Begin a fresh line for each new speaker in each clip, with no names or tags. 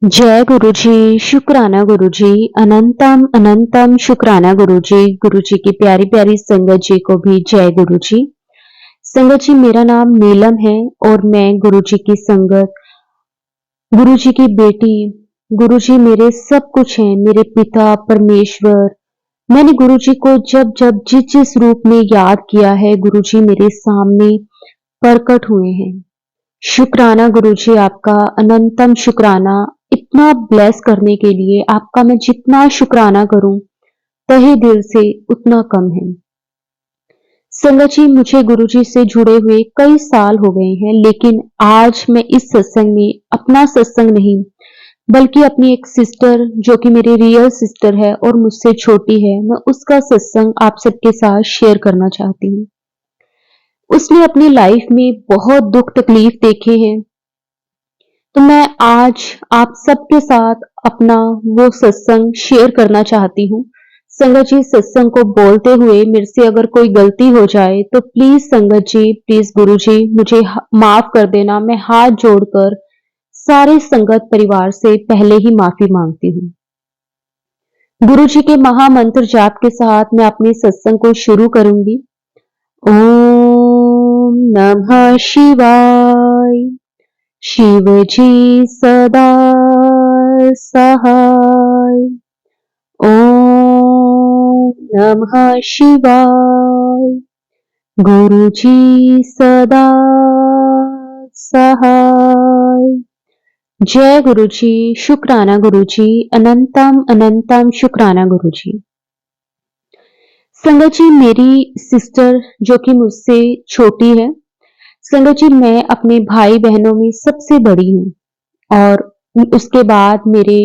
जय गुरुजी, शुक्राना गुरुजी, अनंतम अनंतम शुक्राना गुरुजी, गुरुजी की प्यारी प्यारी संगत जी को भी जय गुरुजी। संगत जी, मेरा नाम नीलम है और मैं गुरुजी की संगत, गुरुजी की बेटी। गुरुजी मेरे सब कुछ हैं, मेरे पिता परमेश्वर। मैंने गुरुजी को जब जब जिस जिस रूप में याद किया है, गुरुजी मेरे सामने प्रकट हुए हैं। शुक्राना गुरुजी आपका, अनंतम शुक्राना। इतना ब्लेस करने के लिए आपका मैं जितना शुक्राना करूं तहे दिल से उतना कम है। संगत जी, मुझे गुरुजी से जुड़े हुए कई साल हो गए हैं, लेकिन आज मैं इस सत्संग में अपना सत्संग नहीं बल्कि अपनी एक सिस्टर जो कि मेरी रियल सिस्टर है और मुझसे छोटी है, मैं उसका सत्संग आप सबके साथ शेयर करना चाहती हूँ। उसने अपनी लाइफ में बहुत दुख तकलीफ देखे हैं, तो मैं आज आप सबके साथ अपना वो सत्संग शेयर करना चाहती हूँ। संगत जी, सत्संग को बोलते हुए मेरे से अगर कोई गलती हो जाए तो प्लीज संगत जी, प्लीज गुरु जी मुझे माफ कर देना। मैं हाथ जोड़कर सारे संगत परिवार से पहले ही माफी मांगती हूँ। गुरु जी के महामंत्र जाप के साथ मैं अपने सत्संग को शुरू करूंगी। ओम नमः शिवाय। शिवजी सदा सहाय। ओम नमः शिवाय। गुरुजी सदा सहाय। जय गुरुजी, शुक्राना गुरुजी, अनंतम अनंतम शुक्राना गुरुजी। संगत जी, मेरी सिस्टर जो कि मुझसे छोटी है, संगत जी मैं अपने भाई बहनों में सबसे बड़ी हूँ और उसके बाद मेरे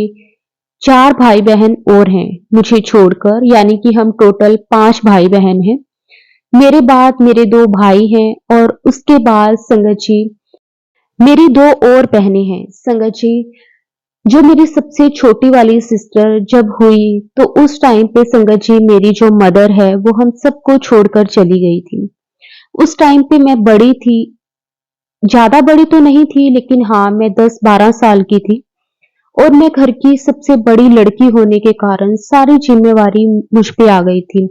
4 भाई बहन और हैं मुझे छोड़कर, यानी कि हम टोटल 5 भाई बहन हैं। मेरे बाद मेरे 2 भाई हैं और उसके बाद संगत जी मेरी 2 और बहनें हैं। संगत जी, जो मेरी सबसे छोटी वाली सिस्टर जब हुई तो उस टाइम पे संगत जी मेरी जो मदर है वो हम सबको छोड़कर चली गई थी। उस टाइम पे मैं बड़ी थी, ज्यादा बड़ी तो नहीं थी लेकिन हाँ मैं 10-12 साल की थी और मैं घर की सबसे बड़ी लड़की होने के कारण सारी जिम्मेवारी मुझ पे आ गई थी।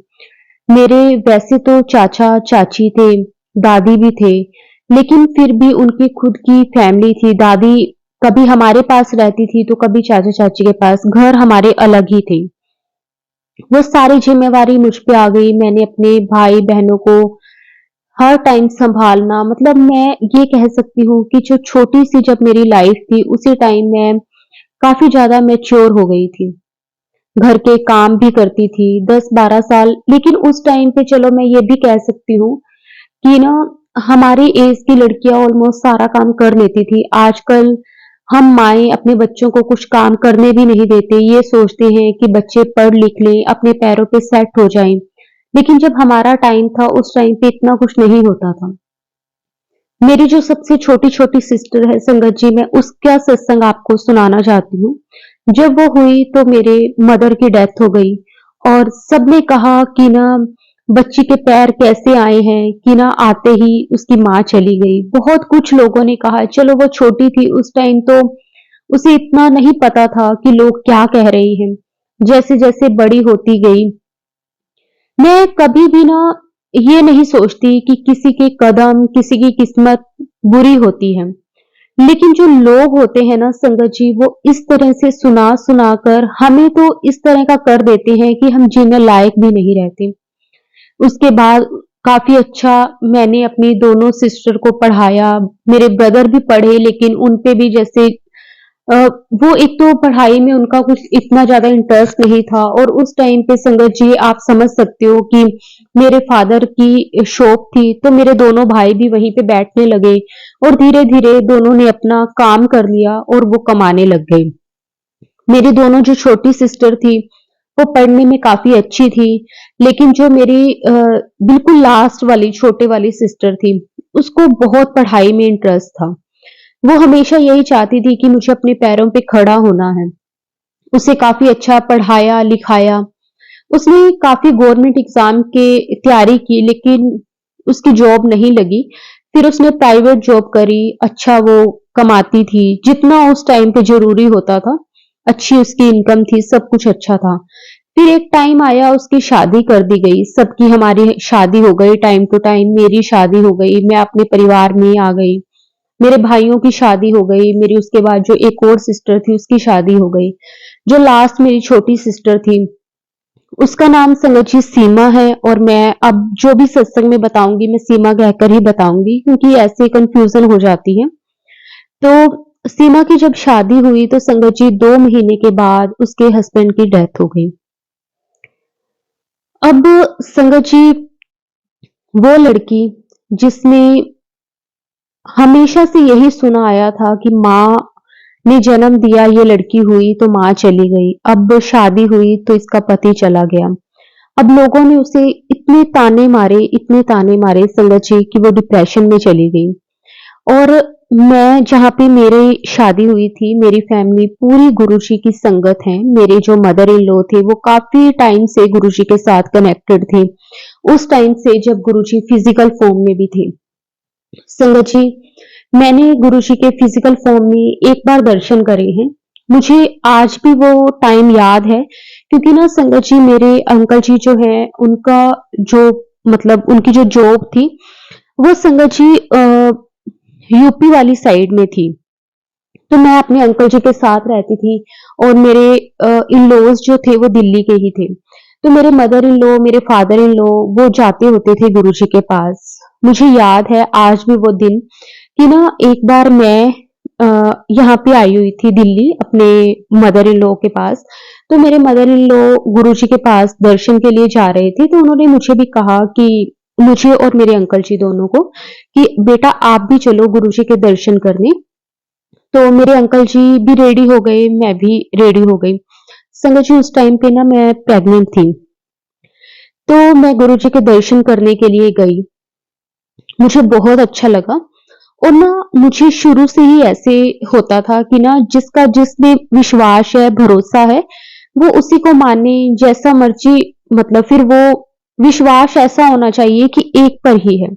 मेरे वैसे तो चाचा चाची थे, दादी भी थे, लेकिन फिर भी उनकी खुद की फैमिली थी। दादी कभी हमारे पास रहती थी तो कभी चाचा चाची के पास, घर हमारे अलग ही थे। वो सारी जिम्मेवारी मुझ पे आ गई। मैंने अपने भाई बहनों को हर टाइम संभालना, मतलब मैं ये कह सकती हूँ कि जो छोटी सी जब मेरी लाइफ थी उसी टाइम मैं काफी ज्यादा मैच्योर हो गई थी। घर के काम भी करती थी 10-12 साल, लेकिन उस टाइम पे चलो मैं ये भी कह सकती हूँ कि ना हमारी एज की लड़कियां ऑलमोस्ट सारा काम कर लेती थी। आजकल हम माएं अपने बच्चों को कुछ काम करने भी नहीं देते, ये सोचते हैं कि बच्चे पढ़ लिख लें, अपने पैरों पे सेट हो जाएं। लेकिन जब हमारा टाइम था उस टाइम पे इतना कुछ नहीं होता था। मेरी जो सबसे छोटी छोटी सिस्टर है संगत जी, मैं उसका सत्संग आपको सुनाना चाहती हूँ। जब वो हुई तो मेरे मदर की डेथ हो गई और सबने कहा कि ना बच्ची के पैर कैसे आए हैं कि ना आते ही उसकी माँ चली गई। बहुत कुछ लोगों ने कहा, चलो वो छोटी थी उस टाइम तो उसे इतना नहीं पता था कि लोग क्या कह रहे हैं। जैसे जैसे बड़ी होती गई, मैं कभी भी ना ये नहीं सोचती कि किसी के कदम, किसी की किस्मत बुरी होती है। लेकिन जो लोग होते हैं ना संगत जी, वो इस तरह से सुना सुना कर हमें तो इस तरह का कर देते हैं कि हम जीने लायक भी नहीं रहते। उसके बाद काफी अच्छा मैंने अपनी दोनों सिस्टर को पढ़ाया। मेरे ब्रदर भी पढ़े लेकिन उन पे भी जैसे अ, वो एक तो पढ़ाई में उनका कुछ इतना ज्यादा इंटरेस्ट नहीं था और उस टाइम पे संगत जी आप समझ सकते हो कि मेरे फादर की शॉप थी तो मेरे दोनों भाई भी वहीं पे बैठने लगे और धीरे धीरे दोनों ने अपना काम कर लिया और वो कमाने लग गए। मेरी दोनों जो छोटी सिस्टर थी वो पढ़ने में काफी अच्छी थी, लेकिन जो मेरी बिल्कुल लास्ट वाली छोटे वाली सिस्टर थी उसको बहुत पढ़ाई में इंटरेस्ट था। वो हमेशा यही चाहती थी कि मुझे अपने पैरों पे खड़ा होना है। उसे काफी अच्छा पढ़ाया लिखाया। उसने काफी गवर्नमेंट एग्जाम के तैयारी की लेकिन उसकी जॉब नहीं लगी। फिर उसने प्राइवेट जॉब करी, अच्छा वो कमाती थी, जितना उस टाइम पे ज़रूरी होता था। अच्छी उसकी इनकम थी, सब कुछ अच्छा था। फिर एक टाइम आया उसकी शादी कर दी गई, सबकी हमारी शादी हो गई टाइम टू टाइम, मेरी शादी हो गई, मैं अपने परिवार में आ गई, मेरे भाइयों की शादी हो गई, मेरी उसके बाद जो एक और सिस्टर थी उसकी शादी हो गई। जो लास्ट मेरी छोटी सिस्टर थी उसका नाम संगत जी सीमा है, और मैं अब जो भी सत्संग में बताऊंगी मैं सीमा कहकर ही बताऊंगी, क्योंकि ऐसे कंफ्यूजन हो जाती है। तो सीमा की जब शादी हुई तो संगत जी 2 महीने के बाद उसके हस्बैंड की डेथ हो गई। अब संगत जी वो लड़की जिसने हमेशा से यही सुना आया था कि माँ ने जन्म दिया, ये लड़की हुई तो माँ चली गई, अब शादी हुई तो इसका पति चला गया। अब लोगों ने उसे इतने ताने मारे संगत जी कि वो डिप्रेशन में चली गई। और मैं जहाँ पे मेरी शादी हुई थी, मेरी फैमिली पूरी गुरुजी की संगत है। मेरे जो मदर इन लॉ थे वो काफी टाइम से गुरुजी के साथ कनेक्टेड थे, उस टाइम से जब गुरुजी फिजिकल फॉर्म में भी थे। संगत जी, मैंने गुरुजी के फिजिकल फॉर्म में एक बार दर्शन करे हैं। मुझे आज भी वो टाइम याद है, क्योंकि ना संगत जी मेरे अंकल जी जो है उनका जो मतलब उनकी जो जॉब थी वो संगत जी यूपी वाली साइड में थी। तो मैं अपने अंकल जी के साथ रहती थी, और मेरे इन लॉज जो थे वो दिल्ली के ही थे। तो मेरे मदर इन लॉ, मेरे फादर इन लॉ वो जाते होते थे गुरुजी के पास। मुझे याद है आज भी वो दिन कि ना एक बार मैं यहाँ पे आई हुई थी दिल्ली अपने मदर इन लॉ के पास। तो मेरे मदर इन लॉ गुरुजी के पास दर्शन के लिए जा रहे थे, तो उन्होंने मुझे भी कहा कि मुझे और मेरे अंकल जी दोनों को कि बेटा आप भी चलो गुरुजी के दर्शन करने। तो मेरे अंकल जी भी रेडी हो गए, मैं भी रेडी हो गई। संगत जी उस टाइम पे ना मैं प्रेग्नेंट थी, तो मैं गुरुजी के दर्शन करने के लिए गई। मुझे बहुत अच्छा लगा, और ना मुझे शुरू से ही ऐसे होता था कि ना जिसका जिसमें विश्वास है, भरोसा है, वो उसी को माने, जैसा मर्जी मतलब फिर वो विश्वास ऐसा होना चाहिए कि एक पर ही है।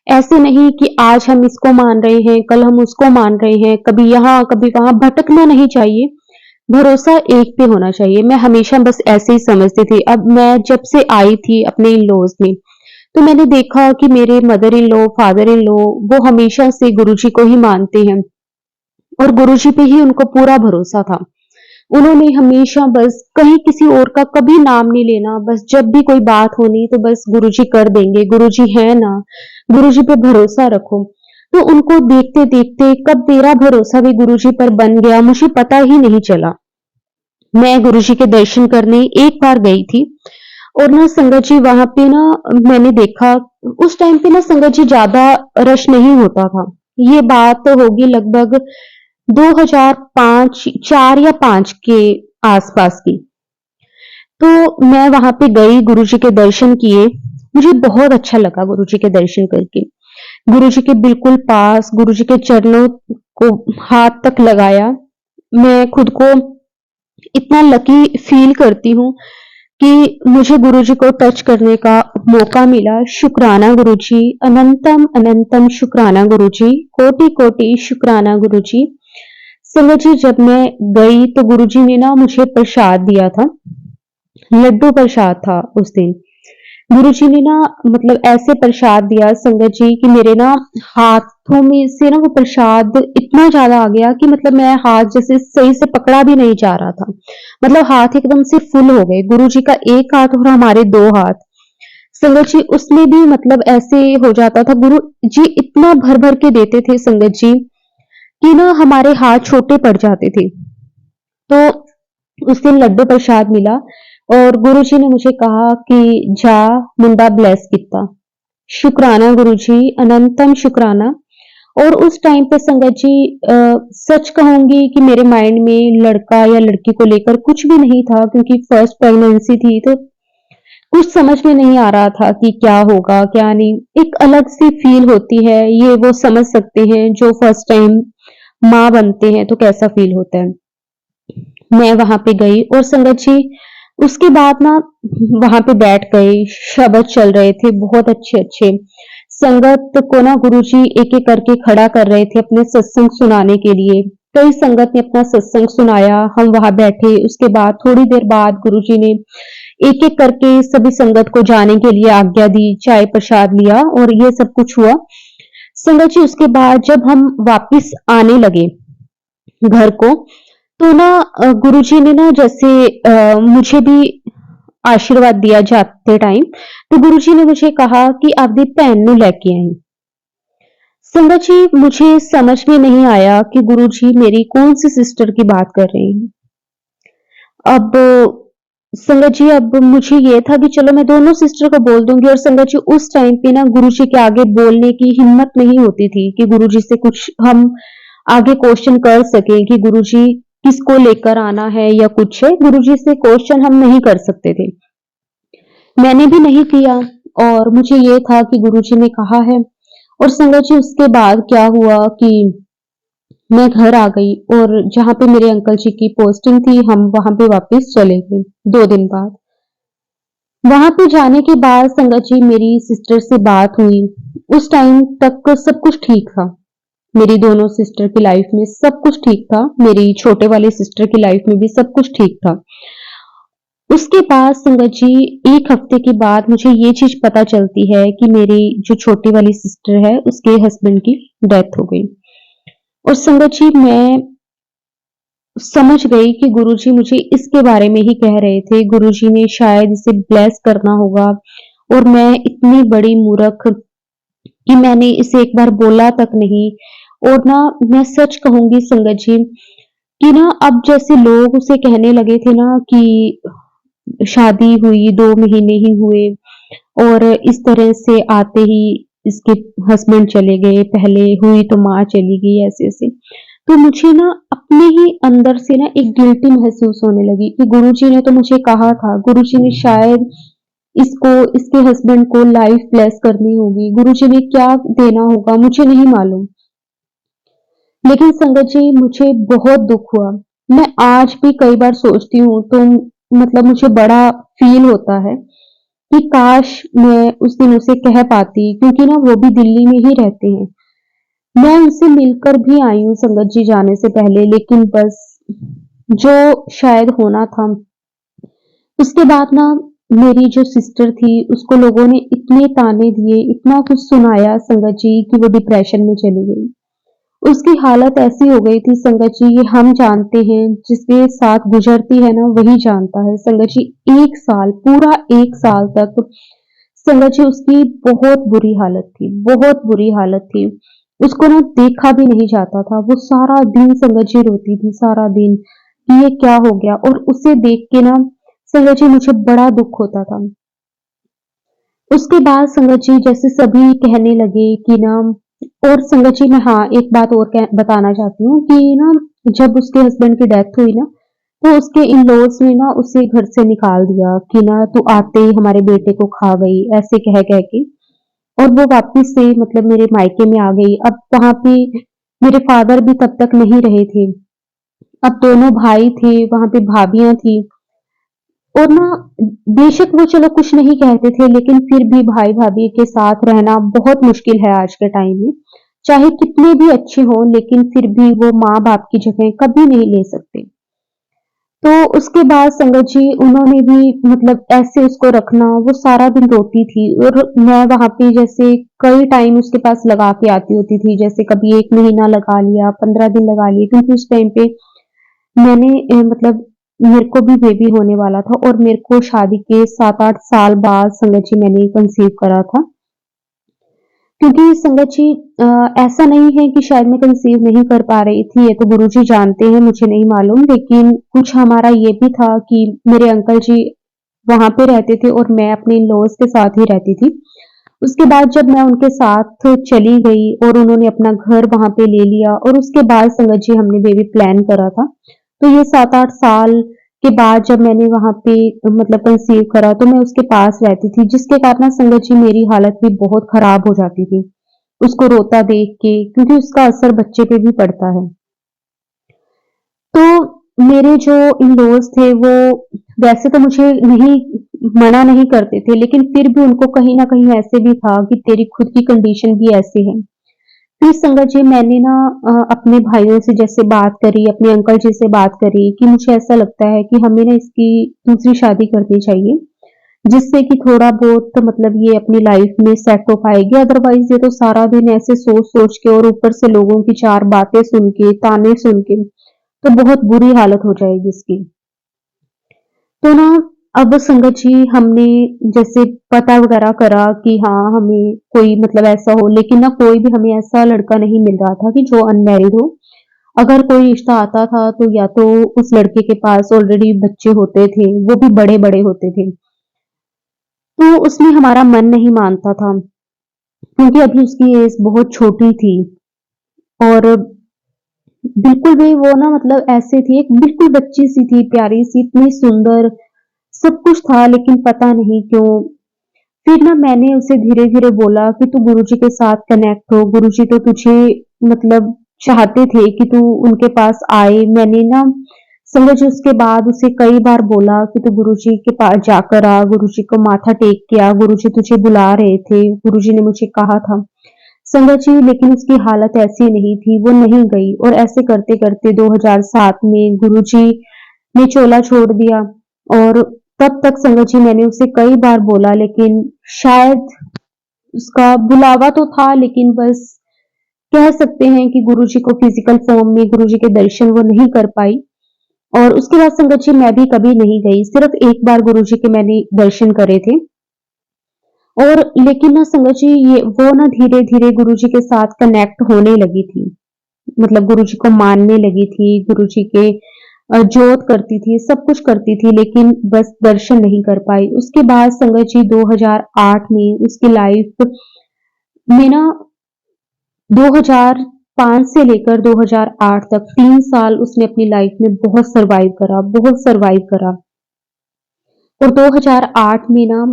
ऐसे नहीं कि आज हम इसको मान रहे हैं, कल हम उसको मान रहे हैं, कभी यहाँ कभी वहां, भटकना नहीं चाहिए। भरोसा एक पे होना चाहिए। मैं हमेशा बस ऐसे ही समझती थी। अब मैं जब से आई थी अपने इन लॉज में, तो मैंने देखा कि मेरे mother in law, father in law वो हमेशा से गुरुजी को ही मानते हैं, और गुरुजी पे ही उनको पूरा भरोसा था। उन्होंने हमेशा बस कहीं किसी और का कभी नाम नहीं लेना, बस जब भी कोई बात होनी तो बस गुरुजी कर देंगे, गुरुजी है ना, गुरुजी पे भरोसा रखो। तो उनको देखते देखते कब मेरा भरोसा भी गुरुजी पर बन गया मुझे पता ही नहीं चला। मैं गुरुजी के दर्शन करने एक बार गई थी, और ना संगत जी वहां पे ना मैंने देखा, उस टाइम पे ना संगत जी ज्यादा रश नहीं होता था। ये बात तो होगी लगभग 2005 4 या 5 के आसपास की। तो मैं वहां पे गई, गुरुजी के दर्शन किए। मुझे बहुत अच्छा लगा गुरुजी के दर्शन करके। गुरुजी के बिल्कुल पास गुरुजी के चरणों को हाथ तक लगाया। मैं खुद को इतना लकी फील करती हूँ कि मुझे गुरुजी को टच करने का मौका मिला। शुक्राना गुरुजी, अनंतम अनंतम शुक्राना गुरुजी, कोटि कोटि शुक्राना गुरुजी। संगत जी जब मैं गई तो गुरुजी ने ना मुझे प्रसाद दिया था, लड्डू प्रसाद था उस दिन। गुरुजी ने ना मतलब ऐसे प्रसाद दिया संगत जी कि मेरे ना हाथों में से ना वो प्रसाद इतना ज्यादा आ गया कि मतलब मैं हाथ जैसे सही से पकड़ा भी नहीं जा रहा था। मतलब हाथ एकदम से फुल हो गए, गुरुजी का एक हाथ और हमारे 2 हाथ। संगत जी उसमें भी मतलब ऐसे हो जाता था, गुरु जी इतना भर भर के देते थे संगत जी कि ना हमारे हाथ छोटे पड़ जाते थे। तो उस दिन लड्डू प्रसाद मिला, और गुरुजी ने मुझे कहा कि जा मुंडा ब्लेस किता। शुक्राना गुरुजी, अनंतम शुक्राना। और उस टाइम पे संगत जी सच कहूंगी कि मेरे माइंड में लड़का या लड़की को लेकर कुछ भी नहीं था, क्योंकि फर्स्ट प्रेगनेंसी थी, तो कुछ समझ में नहीं आ रहा था कि क्या होगा क्या नहीं। एक अलग सी फील होती है, ये वो समझ सकते हैं जो फर्स्ट टाइम माँ बनते हैं तो कैसा फील होता है। मैं वहां पे गई और संगत जी उसके बाद ना वहां पे बैठ गए, शब्द चल रहे थे बहुत अच्छे अच्छे। संगत को ना गुरुजी एक-एक करके खड़ा कर रहे थे अपने सत्संग सुनाने के लिए। कई संगत ने अपना सत्संग सुनाया, हम वहाँ बैठे, उसके बाद थोड़ी देर बाद गुरुजी ने एक-एक करके सभी संगत को जाने के लिए आज्ञा दी, चाय प्रसाद लिया और ये सब कुछ हुआ। संगत जी उसके बाद जब हम वापिस आने लगे घर को, तो ना गुरुजी ने ना जैसे मुझे भी आशीर्वाद दिया जाते टाइम, तो गुरुजी ने मुझे कहा कि आपदी भैन नूं लेके आई। संगत जी मुझे समझ में नहीं आया कि गुरुजी मेरी कौन-सी सिस्टर की बात कर रहे हैं। अब संगत जी अब मुझे ये था कि चलो मैं दोनों सिस्टर को बोल दूँगी और संगत जी उस टाइम पे ना गुरुजी के आगे बोलने की हिम्मत नहीं होती थी कि गुरुजी से कुछ हम आगे क्वेश्चन कर सकें कि गुरुजी किसको लेकर आना है या कुछ है, गुरुजी से क्वेश्चन हम नहीं कर सकते थे। मैंने भी नहीं किया और मुझे ये था कि गुरुजी ने कहा है और संगत जी उसके बाद क्या हुआ कि मैं घर आ गई और जहाँ पे मेरे अंकल जी की पोस्टिंग थी हम वहाँ पे वापस चले गए 2 दिन बाद। वहाँ पे जाने के बाद संगत जी मेरी सिस्टर से बात हुई। उस टाइम तक सब कुछ ठीक था। मेरी दोनों सिस्टर की लाइफ में सब कुछ ठीक था। मेरी छोटे वाली सिस्टर की लाइफ में भी सब कुछ ठीक था। उसके बाद संगत जी 1 हफ्ते के बाद मुझे ये चीज़ पता चलती है कि मेरी जो छोटी वाली सिस्टर है उसके हस्बैंड की डेथ हो गई। और संगत जी मैं समझ गई कि गुरुजी मुझे इसके बारे में ही कह रहे थे। गुरुजी ने शायद इसे ब्लेस करना होगा और मैं इतनी बड़ी मूर्ख कि मैंने इसे एक बार बोला तक नहीं। और ना मैं सच कहूँगी संगत जी कि ना अब जैसे लोग उसे कहने लगे थे ना कि शादी हुई 2 महीने ही हुए और इस तरह से आते ही इसके हस्बैंड चले गए, पहले हुई तो माँ चली गई ऐसे-ऐसे। तो मुझे ना अपने ही अंदर से ना एक गिल्टी महसूस होने लगी कि गुरुजी ने तो मुझे कहा था, गुरुजी ने शायद इसको इसके हस्बैंड को लाइफ ब्लेस करनी होगी, गुरुजी ने क्या देना होगा मुझे नहीं मालूम। लेकिन संगत जी मुझे बहुत दुःख हुआ। मैं आज भी कई बार सोचती हूँ तो मतलब मुझे बड़ा फ़ील होता है कि काश मैं उस दिन उसे कह पाती क्योंकि ना वो भी दिल्ली में ही रहते हैं। मैं उनसे मिलकर भी आई हूँ संगत जी जाने से पहले लेकिन बस जो शायद होना था उसके बाद ना मेरी जो सिस्टर थी उसको लोगों ने इतने ताने दिए, इतना कुछ सुनाया संगत जी कि वो डिप्रेशन में चली गई। उसकी हालत ऐसी हो गई थी संगत जी ये हम जानते हैं, जिसके साथ गुजरती है ना वही जानता है। संगत जी 1 साल, पूरा 1 साल तक संगत जी उसकी बहुत बुरी हालत थी, बहुत बुरी हालत थी। उसको ना देखा भी नहीं जाता था, वो सारा दिन संगत जी रोती थी, सारा दिन कि ये क्या हो गया और उसे देख के ना संगत जी मुझे बड़ा दुःख होता था। उसके बाद संगत जी जैसे सभी कहने लगे कि ना और संगत जी मैं हाँ, एक बात और बताना चाहती हूँ कि ना जब उसके हस्बैंड की डेथ हुई ना, तो उसके इन-लॉज़ ने ना उसे घर से निकाल दिया कि ना तू आते ही हमारे बेटे को खा गई, ऐसे कह-कह के और वो वापस से मतलब मेरे मायके में आ गई। अब वहाँ पे मेरे फादर भी तब तक नहीं रहे थे। अब दोनों भाई थे, वहाँ पे भाभियाँ थी और ना बेशक वो चलो कुछ नहीं कहते थे लेकिन फिर भी भाई-भाभी के साथ रहना बहुत मुश्किल है आज के टाइम में। चाहे कितने भी अच्छे हों लेकिन फिर भी वो माँ-बाप की जगह कभी नहीं ले सकते। तो उसके बाद संगत जी उन्होंने भी मतलब ऐसे उसको रखना, वो सारा दिन रोती थी और मैं वहाँ पे जैसे कई टाइम उसके पास लगा के आती होती थी, जैसे कभी 1 महीना लगा लिया, 15 दिन लगा लिए क्योंकि उस टाइम पे मैंने मतलब मेरे को भी बेबी होने वाला था और मेरे को शादी के 7-8 साल बाद संगत जी मैंने कंसीव करा था। क्योंकि संगत जी ऐसा नहीं है कि शायद मैं कंसीव नहीं कर पा रही थी, ये तो गुरुजी जानते हैं, मुझे नहीं मालूम लेकिन कुछ हमारा ये भी था कि मेरे अंकल जी वहाँ पे रहते थे और मैं अपने इन-लॉज़ के साथ ही रहती थी। उसके बाद जब मैं उनके साथ चली गई और उन्होंने अपना घर वहाँ पे ले लिया और उसके बाद संगत जी हमने बेबी प्लान करा था। तो ये 7-8 साल के बाद जब मैंने वहाँ पे मतलब कंसीव करा तो मैं उसके पास रहती थी जिसके कारण ना संगत जी मेरी हालत भी बहुत खराब हो जाती थी, उसको रोता देख के क्योंकि उसका असर बच्चे पे भी पड़ता है। तो मेरे जो इन-लॉज़ थे वो वैसे तो मुझे नहीं मना नहीं करते थे, लेकिन फिर भी उनको कहीं न कहीं ऐसे भी था कि तेरी खुद की कंडीशन भी ऐसी है। फिर संगत जी मैंने ना अपने भाइयों से जैसे बात करी, अपने अंकल जी से बात करी कि मुझे ऐसा लगता है कि हमें ना इसकी दूसरी शादी करनी चाहिए, जिससे कि थोड़ा बहुत मतलब ये अपनी लाइफ में सेट हो पाएगी। अदरवाइज़ ये तो सारा दिन ऐसे सोच-सोच के और ऊपर से लोगों की 4 बातें सुन के, ताने सुन के, तो बहुत बुरी हालत हो जाएगी इसकी। तो ना अब संगत जी हमने जैसे पता वगैरह करा कि हाँ, हमें कोई मतलब ऐसा हो, लेकिन ना कोई भी हमें ऐसा लड़का नहीं मिल रहा था कि जो अनमैरिड हो। अगर कोई रिश्ता आता था तो या तो उस लड़के के पास ऑलरेडी बच्चे होते थे, वो भी बड़े-बड़े होते थे। तो उसमें हमारा मन नहीं मानता था, क्योंकि अभी उसकी एज बहुत छोटी थी और बिल्कुल भी वो ना मतलब ऐसे थी, एक बिल्कुल बच्ची-सी थी, प्यारी-सी, इतनी सुंदर, सब कुछ था लेकिन पता नहीं क्यों फिर ना मैंने उसे धीरे-धीरे बोला कि तू गुरुजी के साथ कनेक्ट हो, गुरुजी तो तुझे मतलब चाहते थे कि तू उनके पास आए। मैंने ना समझ उसके बाद उसे कई बार बोला कि तू गुरुजी के पास जाकर आ, गुरुजी को माथा टेक के आ, गुरुजी तुझे बुला रहे थे, गुरुजी ने मुझे कहा था। संगत जी लेकिन उसकी हालत ऐसी नहीं थी, वो नहीं गई और ऐसे करते-करते 2007 में गुरुजी ने चोला छोड़ दिया और तब तक संगत जी मैंने उसे कई बार बोला लेकिन शायद उसका बुलावा तो था लेकिन बस कह सकते हैं कि गुरुजी को फिजिकल फॉर्म में गुरुजी के दर्शन वो नहीं कर पाई और उसके बाद संगत जी मैं भी कभी नहीं गई, सिर्फ एक बार गुरुजी के मैंने दर्शन करे थे और लेकिन ना संगत जी ये वो ना धीरे-धीरे गुरुजी के साथ कनेक्ट होने लगी थी। मतलब गुरुजी को मानने लगी थी, गुरुजी के जोत करती थी, सब कुछ करती थी लेकिन बस दर्शन नहीं कर पाई। उसके बाद संगत जी 2008 में उसकी लाइफ में ना 2005 से लेकर 2008 तक 3 साल उसने अपनी लाइफ में बहुत सर्वाइव करा और 2008 में ना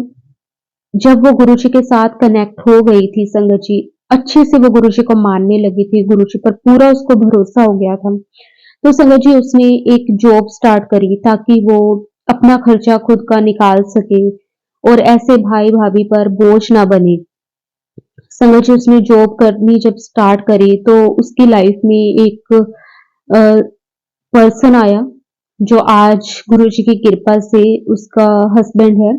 जब वो गुरुजी के साथ कनेक्ट हो गई थी संगत जी, अच्छे से वो गुरुजी को मानने लगी थी, गुरुजी पर पूरा उसको भरोसा हो गया था। तो संगत जी उसने एक जॉब स्टार्ट करी ताकि वो अपना खर्चा खुद का निकाल सके और ऐसे भाई-भाभी पर बोझ ना बने। संगत जी उसने जॉब करनी जब स्टार्ट करी तो उसकी लाइफ में एक पर्सन आया जो आज गुरुजी की कृपा से उसका हस्बैंड है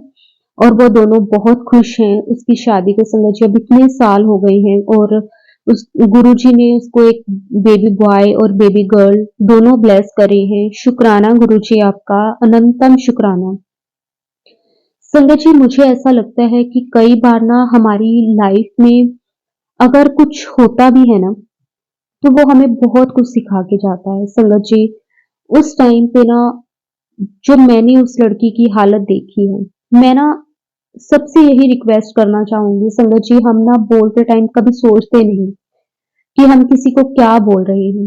और वो दोनों बहुत खुश हैं। उसकी शादी को संगत जी अब इतने साल हो गए हैं और उस गुरुजी ने उसको एक बेबी बॉय और बेबी गर्ल दोनों ब्लेस करे हैं। शुक्राना गुरुजी आपका, अनंतम शुक्राना। संगत जी मुझे ऐसा लगता है कि कई बार ना हमारी लाइफ में अगर कुछ होता भी है ना, तो वो हमें बहुत कुछ सिखा के जाता है। संगत जी उस टाइम पे ना जब मैंने उस लड़की की हालत देखी है, मैं ना सबसे यही रिक्वेस्ट करना चाहूँगी संगत जी हम ना बोलते टाइम कभी सोचते नहीं कि हम किसी को क्या बोल रहे हैं।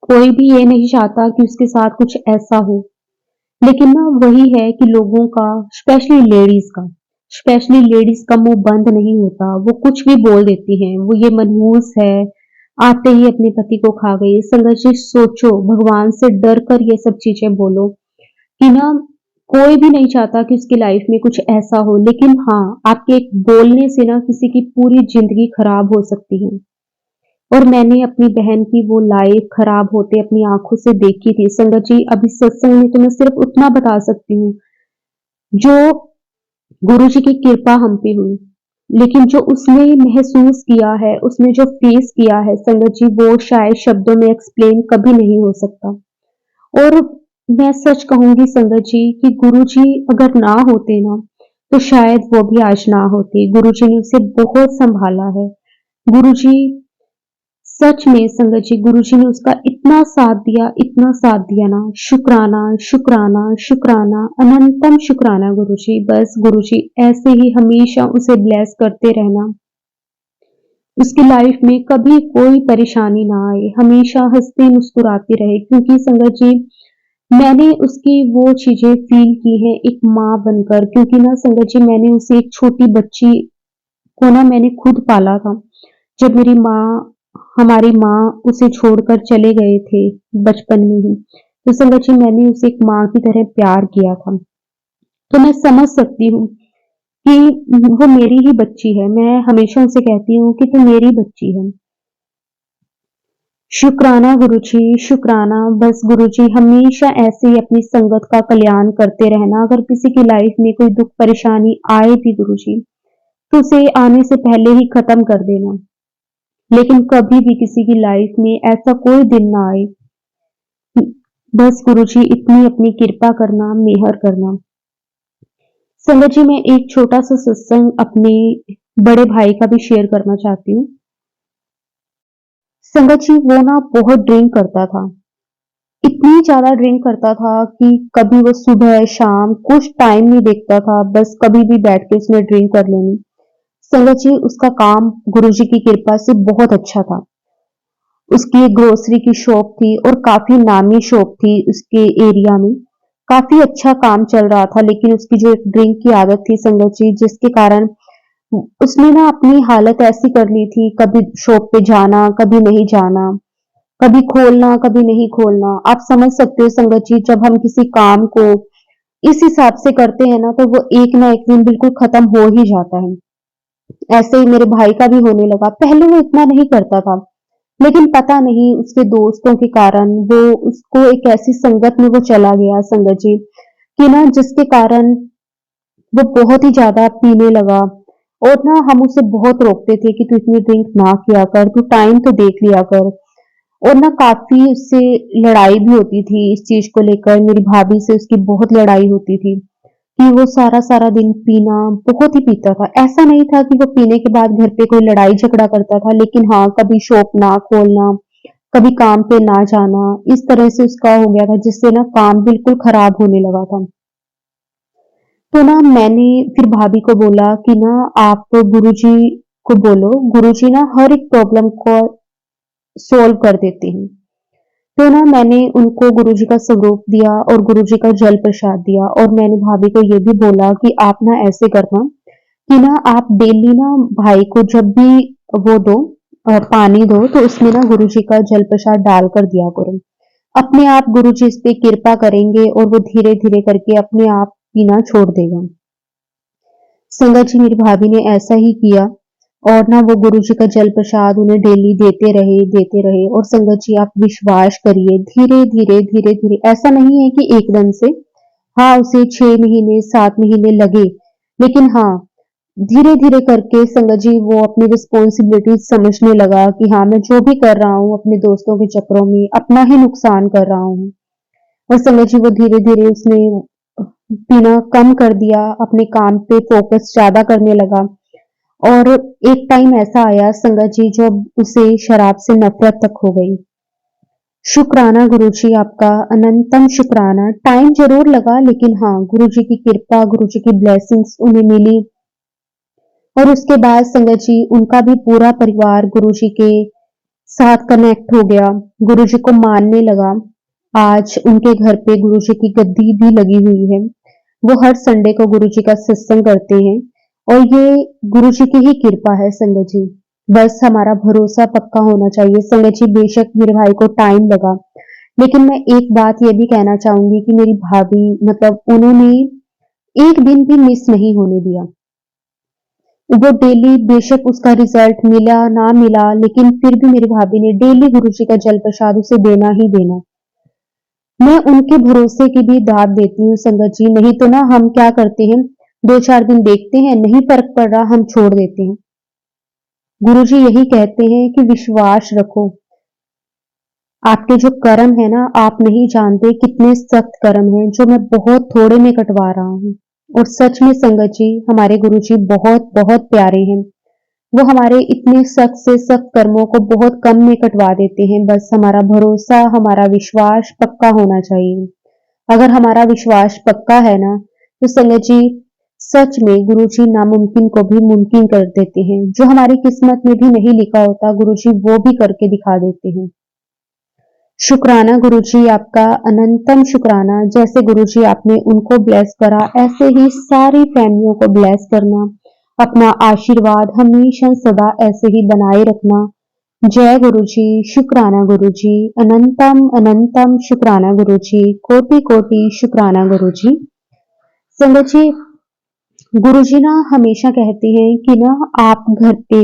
कोई भी ये नहीं चाहता कि उसके साथ कुछ ऐसा हो। लेकिन ना वही है कि लोगों का स्पेशली लेडीज़ का मुँह बंद नहीं होता। वो कुछ भी बोल देती हैं। वो ये मनहूस है, आते ही अपने पति को खा गई। संगत जी सोचो भगवान से डर कर ये सब चीज़ें बोलो। कि ना कोई भी नहीं चाहता कि उसकी लाइफ में कुछ ऐसा हो लेकिन हाँ, आपके एक बोलने से ना किसी की पूरी ज़िंदगी खराब हो सकती है। और मैंने अपनी बहन की वो लाइफ खराब होते अपनी आँखों से देखी थी। संगत जी अब इस सत्संग में तो मैं सिर्फ उतना बता सकती हूँ, जो गुरुजी की कृपा हम पे हुई। लेकिन जो उसने महसूस किया है, उसने जो फेस किया है संगत जी वो शायद शब्दों में एक्सप्लेन कभी नहीं हो सकता। और मैं सच कहूँगी संगत जी कि गुरुजी अगर ना होते ना, तो शायद वो भी आज ना होते। गुरुजी ने उसे बहुत सँभाला है। गुरुजी सच में संगत जी गुरुजी ने उसका इतना साथ दिया ना, शुक्राना, शुक्राना, शुक्राना, अनंतम शुक्राना गुरुजी। बस गुरुजी ऐसे ही हमेशा उसे ब्लेस करते रहना। उसकी लाइफ में कभी कोई परेशानी ना आए, हमेशा हँसते मुस्कुराते रहे क्योंकि संगत जी मैंने उसकी वो चीज़ें फ़ील की हैं एक माँ बनकर क्योंकि ना संगत जी मैंने उसे एक छोटी बच्ची को ना मैंने खुद पाला था। जब मेरी माँ हमारी माँ उसे छोड़कर चले गए थे बचपन में ही। तो संगत जी मैंने उसे एक माँ की तरह प्यार किया था। तो मैं समझ सकती हूँ कि वो मेरी ही बच्ची है। मैं हमेशा उनसे कहती हूँ कि तू मेरी बच्ची है। शुक्राना गुरुजी, शुक्राना। बस गुरुजी हमेशा ऐसे ही अपनी संगत का कल्याण करते रहना। अगर किसी की लाइफ में कोई दुख परेशानी आए भी गुरुजी, तो उसे आने से पहले ही खत्म कर देना। लेकिन कभी भी किसी की लाइफ में ऐसा कोई दिन ना आए। बस गुरुजी इतनी अपनी कृपा करना, मेहर करना। संगत जी मैं एक छोटा सा सत्संग अपने बड़े भाई का भी शेयर करना चाहती हूँ। संगत जी वो ना बहुत ड्रिंक करता था। इतनी ज़्यादा ड्रिंक करता था कि कभी वो सुबह, शाम कुछ टाइम नहीं देखता था, बस कभी भी बैठ के उसने ड्रिंक कर लेनी। संगत जी उसका काम गुरुजी की कृपा से बहुत अच्छा था। उसकी एक ग्रोसरी की शॉप थी और काफ़ी नामी शॉप थी उसके एरिया में। काफ़ी अच्छा काम चल रहा था, लेकिन उसकी जो एक ड्रिंक की आदत थी संगत जी, जिसके कारण उसने ना अपनी हालत ऐसी कर ली थी, कभी शॉप पे जाना, कभी नहीं जाना, कभी खोलना, कभी नहीं खोलना। आप समझ सकते हो संगत जी, जब हम किसी काम को इस हिसाब से करते हैं ना, तो वो एक ना एक दिन बिल्कुल खत्म हो ही जाता है। ऐसे ही मेरे भाई का भी होने लगा। पहले वो इतना नहीं करता था, लेकिन पता नहीं उसके दोस्तों के कारण वो उसको एक ऐसी संगत में वो चला गया संगत जी, कि ना जिसके कारण वो बहुत ही ज़्यादा पीने लगा। और ना हम उसे बहुत रोकते थे कि तू इतनी ड्रिंक ना किया कर, तू टाइम तो देख लिया कर। और ना काफ़ी उससे लड़ाई भी होती थी इस चीज़ को लेकर। मेरी भाभी से उसकी बहुत लड़ाई होती थी कि वो सारा-सारा दिन पीना, बहुत ही पीता था। ऐसा नहीं था कि वो पीने के बाद घर पे कोई लड़ाई झगड़ा करता था, लेकिन हाँ, कभी शॉप ना खोलना, कभी काम पे ना जाना, इस तरह से उसका हो गया था, जिससे ना काम बिल्कुल खराब होने लगा था। तो ना मैंने फिर भाभी को बोला कि ना आप गुरुजी को बोलो, गुरुजी ना हर एक प्रॉब्लम को सॉल्व कर देते हैं। तो ना मैंने उनको गुरुजी का स्वरूप दिया और गुरुजी का जल प्रसाद दिया, और मैंने भाभी को ये भी बोला कि आप ना ऐसे करना कि ना आप डेली ना भाई को जब भी वो दो, पानी दो, तो उसमें ना गुरुजी का जल प्रसाद डालकर दिया करो। अपने आप गुरुजी इस पे कृपा करेंगे और वो धीरे धीरे करके अपने आप पीना छोड़ देगा। संगत जी मेरी भाभी ने ऐसा ही किया, और ना वो गुरुजी का जल प्रसाद उन्हें डेली देते रहे। और संगत जी आप विश्वास करिए, धीरे धीरे धीरे धीरे, ऐसा नहीं है कि एकदम से, हाँ उसे 6 महीने 7 महीने लगे, लेकिन हाँ धीरे धीरे करके संगत जी वो अपनी रिस्पॉन्सिबिलिटी समझने लगा कि हाँ मैं जो भी कर रहा हूँ अपने दोस्तों के चक्करों में अपना ही नुकसान कर रहा हूँ। और संगत जी वो धीरे धीरे उसने पीना कम कर दिया, अपने काम पे फोकस ज्यादा करने लगा। और एक टाइम ऐसा आया संगत जी जब उसे शराब से नफरत तक हो गई। शुक्राना गुरुजी आपका, अनंतम शुक्राना। टाइम जरूर लगा, लेकिन हाँ गुरुजी की कृपा, गुरुजी की ब्लेसिंग्स उन्हें मिली। और उसके बाद संगत जी उनका भी पूरा परिवार गुरुजी के साथ कनेक्ट हो गया, गुरुजी को मानने लगा। आज उनके घर पे गुरुजी की गद्दी भी लगी हुई है। वो हर संडे को गुरुजी का सत्संग करते हैं, और ये गुरुजी की ही कृपा है संगत जी। बस हमारा भरोसा पक्का होना चाहिए संगत जी। बेशक मेरे भाई को टाइम लगा, लेकिन मैं एक बात ये भी कहना चाहूंगी कि मेरी भाभी मतलब उन्होंने एक दिन भी मिस नहीं होने दिया। वो डेली, बेशक उसका रिजल्ट मिला ना मिला, लेकिन फिर भी मेरी भाभी ने डेली गुरुजी का जल प्रसाद उसे देना ही देना। मैं उनके भरोसे की भी दाद देती हूँ संगत जी। नहीं तो ना हम क्या करते हैं, 2-4 दिन देखते हैं, नहीं फर्क पड़ रहा, हम छोड़ देते हैं। गुरुजी यही कहते हैं कि विश्वास रखो। आपके जो कर्म है ना, आप नहीं जानते कितने सख्त कर्म हैं जो मैं बहुत थोड़े में कटवा रहा हूँ। और सच में संगत जी हमारे गुरुजी बहुत बहुत प्यारे हैं। वो हमारे इतने सख्त से सख्त कर्मों को बहुत कम में कटवा देते हैं। बस हमारा भरोसा, हमारा विश्वास पक्का होना चाहिए। अगर हमारा विश्वास पक्का है ना, तो संगत जी सच में गुरुजी नामुमकिन को भी मुमकिन कर देते हैं। जो हमारी किस्मत में भी नहीं लिखा होता, गुरुजी वो भी करके दिखा देते हैं। शुक्राना गुरुजी आपका, अनंतम शुक्राना। जैसे गुरुजी आपने उनको ब्लेस करा, ऐसे ही सारी फैमिलियों को ब्लेस करना। अपना आशीर्वाद हमेशा सदा ऐसे ही बनाए रखना। जय गुरु जी, शुक्राना गुरु जी, अनंतम अनंतम शुक्राना गुरु जी, कोटि कोटि शुक्राना गुरु जी। संगत जी, गुरु जी ना हमेशा कहते हैं कि ना आप घर पे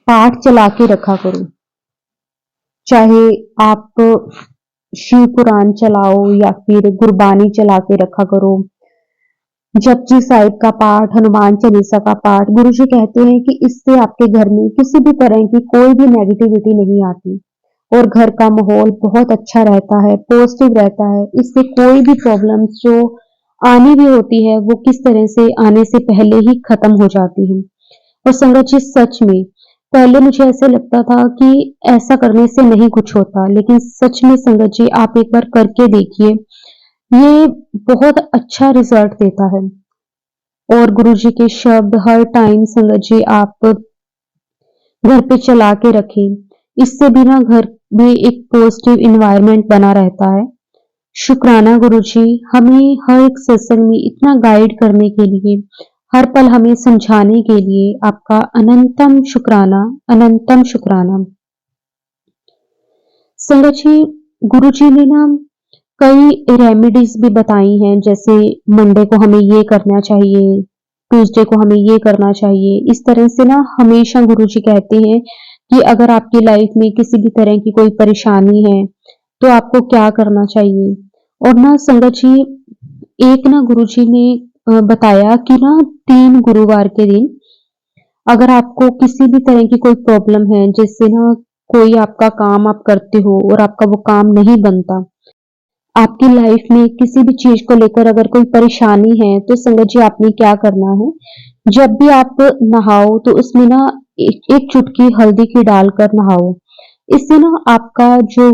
पाठ चला के रखा करो। चाहे आप शिव पुराण चलाओ या फिर गुरबानी चला के रखा करो। जपजी साहिब का पाठ, हनुमान चालीसा का पाठ। गुरु जी कहते हैं कि इससे आपके घर में किसी भी तरह की कोई भी नेगेटिविटी नहीं आती और घर का माहौल बहुत अच्छा रहता है, पॉजिटिव रहता है। इससे कोई भी प्रॉब्लम्स जो आनी भी होती है वो किस तरह से आने से पहले ही खत्म हो जाती है। और संगत जी, सच में पहले मुझे ऐसे लगता था कि ऐसा करने से नहीं कुछ होता, लेकिन सच में संगत जी आप एक बार करके देखिए, ये बहुत अच्छा रिजल्ट देता है। और गुरु जी के शब्द हर टाइम संगत जी आप घर पे चला के रखें। इससे भी ना घर में एक पॉजिटिव इन्वायरमेंट बना रहता है। शुक्राना गुरु जी, हमें हर एक सत्संग में इतना गाइड करने के लिए, हर पल हमें समझाने के लिए आपका अनंतम शुक्राना, अनंतम शुक्राना। संगत जी, गुरु जी ने ना कई रेमेडीज भी बताई हैं, जैसे मंडे को हमें ये करना चाहिए, ट्यूसडे को हमें ये करना चाहिए। इस तरह से ना हमेशा गुरु जी कहते हैं कि अगर आपकी लाइफ में किसी भी तरह की कोई परेशानी है तो आपको क्या करना चाहिए। और ना संगत जी, एक ना गुरुजी ने बताया कि ना 3 गुरुवार के दिन अगर आपको किसी भी तरह की कोई प्रॉब्लम है, जिससे ना कोई आपका काम आप करते हो और आपका वो काम नहीं बनता, आपकी लाइफ में किसी भी चीज को लेकर अगर कोई परेशानी है, तो संगत जी आपने क्या करना है, जब भी आप नहाओ तो उसमें ना एक चुटकी हल्दी की डालकर नहाओ। इससे ना आपका जो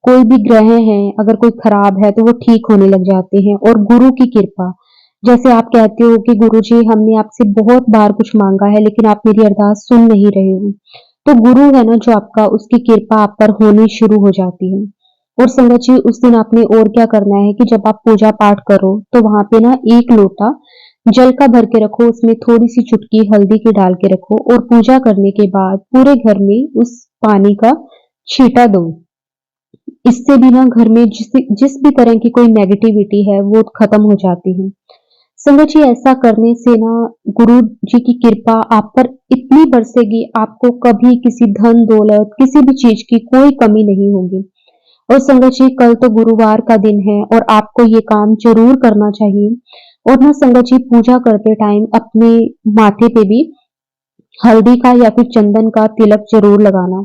कोई भी ग्रह है, अगर कोई खराब है तो वो ठीक होने लग जाते हैं। और गुरु की कृपा, जैसे आप कहते हो कि गुरु जी हमने आपसे बहुत बार कुछ मांगा है लेकिन आप मेरी अरदास सुन नहीं रहे हो, तो गुरु है ना जो आपका, उसकी कृपा आप पर होनी शुरू हो जाती है। और संगत जी, उस दिन आपने और क्या करना है कि जब आप पूजा पाठ करो तो वहां पे ना 1 लोटा जल का भर के रखो, उसमें थोड़ी सी चुटकी हल्दी की डाल के रखो और पूजा करने के बाद पूरे घर में उस पानी का छींटा दो। इससे भी ना घर में जिस भी तरह की कोई नेगेटिविटी है वो खत्म हो जाती है। संगत जी, ऐसा करने से ना गुरु जी की कृपा आप पर इतनी बरसेगी, आपको कभी किसी धन दौलत किसी भी चीज की कोई कमी नहीं होगी। और संगत जी, कल तो गुरुवार का दिन है और आपको ये काम जरूर करना चाहिए। और ना संगत जी, पूजा करते टाइम अपने माथे पे भी हल्दी का या फिर चंदन का तिलक जरूर लगाना।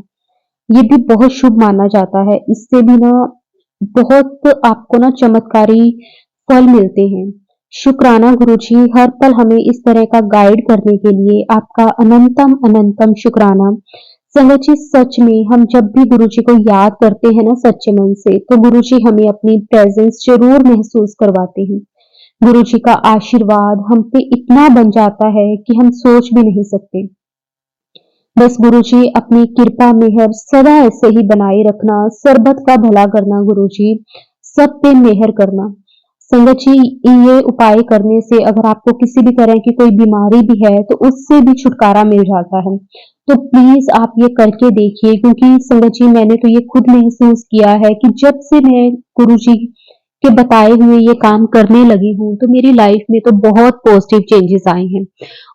ये भी बहुत शुभ माना जाता है। इससे भी ना बहुत आपको ना चमत्कारी फल मिलते हैं। शुक्राना गुरु जी, हर पल हमें इस तरह का गाइड करने के लिए आपका अनंतम अनंतम शुक्राना। संगत जी, सच में हम जब भी गुरु जी को याद करते हैं ना सच्चे मन से, तो गुरु जी हमें अपनी प्रेजेंस जरूर महसूस करवाते हैं। गुरु जी का आशीर्वाद हम पे इतना बन जाता है कि हम सोच भी नहीं सकते। बस गुरुजी अपनी कृपा मेहर सदा ऐसे ही बनाए रखना, सरबत का भला करना गुरुजी, सब पे मेहर करना। संगत जी, ये उपाय करने से अगर आपको किसी भी तरह की कोई बीमारी भी है तो उससे भी छुटकारा मिल जाता है। तो प्लीज आप ये करके देखिए, क्योंकि संगत जी मैंने तो ये खुद महसूस किया है कि जब से मैं गुरुजी के बताए हुए ये काम करने लगी हूँ तो मेरी लाइफ में तो बहुत पॉजिटिव चेंजेस आए हैं।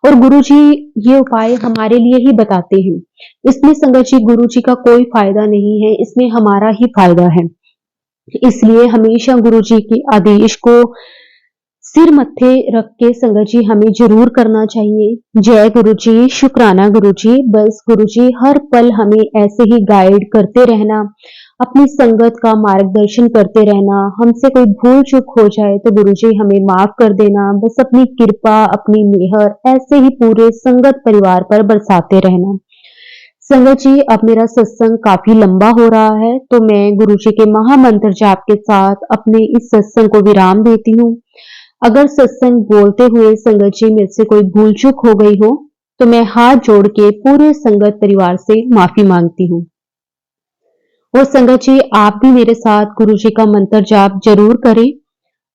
और गुरुजी ये उपाय हमारे लिए ही बताते हैं। इसमें संगत जी गुरु जी का कोई फायदा नहीं है, इसमें हमारा ही फायदा है। इसलिए हमेशा गुरु जी के आदेश को सिर मत्थे रख के संगत जी हमें जरूर करना चाहिए। जय गुरु जी, शुक्राना गुरु जी। बस गुरु जी हर पल हमें ऐसे ही गाइड करते रहना, अपनी संगत का मार्गदर्शन करते रहना। हमसे कोई भूल चूक हो जाए तो गुरु जी हमें माफ कर देना। बस अपनी कृपा, अपनी मेहर ऐसे ही पूरे संगत परिवार पर बरसाते रहना। संगत जी, अब मेरा सत्संग काफी लंबा हो रहा है, तो मैं गुरु जी के महामंत्र जाप के साथ अपने इस सत्संग को विराम देती हूँ। अगर सत्संग बोलते हुए संगत जी मेरे से कोई भूल चूक हो गई हो तो मैं हाथ जोड़ के पूरे संगत परिवार से माफी मांगती हूँ। और संगत जी आप भी मेरे साथ गुरु जी का मंत्र जाप जरूर करें।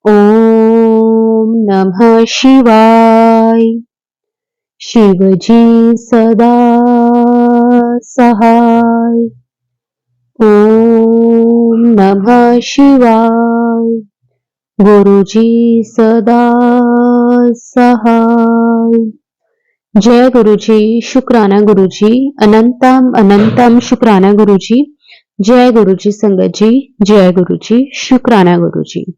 ओम नमः शिवाय। शिव जी सदा सहाय। ओम नमः शिवाय। गुरुजी सदा सहाय। जय गुरुजी, शुक्राना गुरुजी, अनंतम अनंतम शुक्राना गुरुजी। जय गुरुजी संगत जी, जय गुरुजी, शुक्राना गुरुजी।